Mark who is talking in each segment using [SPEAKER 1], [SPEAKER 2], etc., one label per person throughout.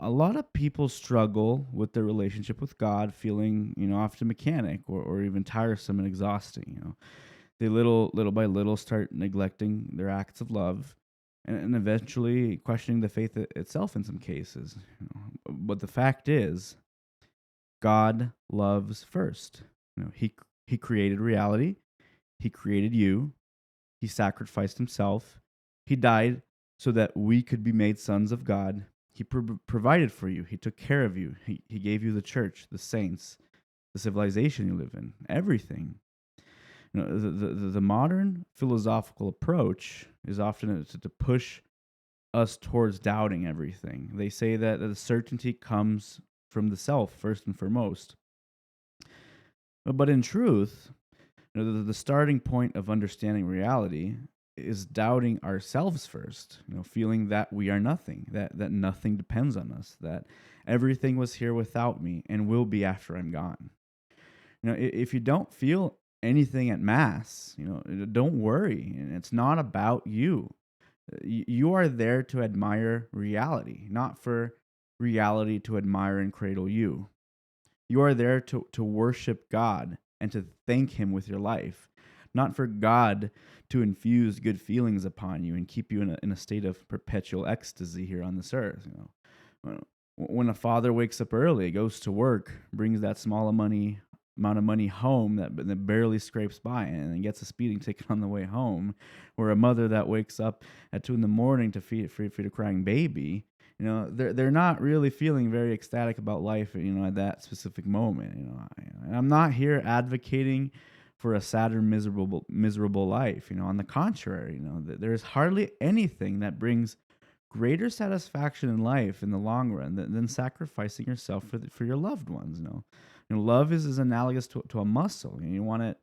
[SPEAKER 1] A lot of people struggle with their relationship with God, feeling, often mechanic or even tiresome and exhausting. They little by little start neglecting their acts of love, and eventually questioning the faith itself in some cases. But the fact is, God loves first. He created reality. He created you. He sacrificed himself. He died so that we could be made sons of God. He provided for you. He took care of you. He gave you the church, the saints, the civilization you live in, everything. The modern philosophical approach is often to push us towards doubting everything. They say that the certainty comes from the self first and foremost. But in truth, the starting point of understanding reality is doubting ourselves first, feeling that we are nothing, that nothing depends on us, that everything was here without me and will be after I'm gone. If you don't feel anything at mass, don't worry. And it's not about you. You are there to admire reality, not for reality to admire and cradle you. You are there to worship God and to thank Him with your life, not for God to infuse good feelings upon you and keep you in a state of perpetual ecstasy here on this earth. When a father wakes up early, goes to work, brings that amount of money home that barely scrapes by and then gets a speeding ticket on the way home, or a mother that wakes up at 2 in the morning to feed a crying baby, they're not really feeling very ecstatic about life, at that specific moment. And I'm not here advocating for a sad or miserable life. On the contrary, there's hardly anything that brings greater satisfaction in life in the long run than sacrificing yourself for your loved ones. Love is analogous to a muscle. You want it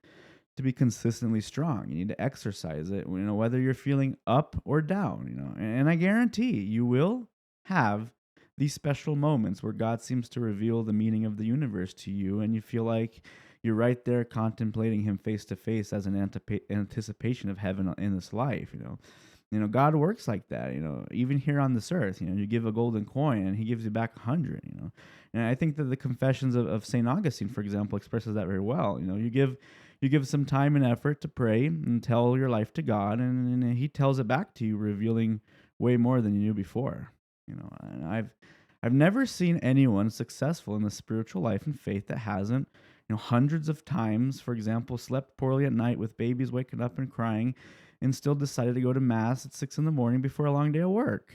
[SPEAKER 1] to be consistently strong. You need to exercise it, whether you're feeling up or down. And I guarantee you will have these special moments where God seems to reveal the meaning of the universe to you, and you feel like you're right there contemplating Him face to face as an anticipation of heaven in this life. God works like that. Even here on this earth, you give a golden coin and He gives you back 100. And I think that the Confessions of Saint Augustine, for example, expresses that very well. You give some time and effort to pray and tell your life to God, and He tells it back to you, revealing way more than you knew before. And I've never seen anyone successful in the spiritual life and faith that hasn't, hundreds of times, for example, slept poorly at night with babies waking up and crying, and still decided to go to mass at 6 in the morning before a long day of work.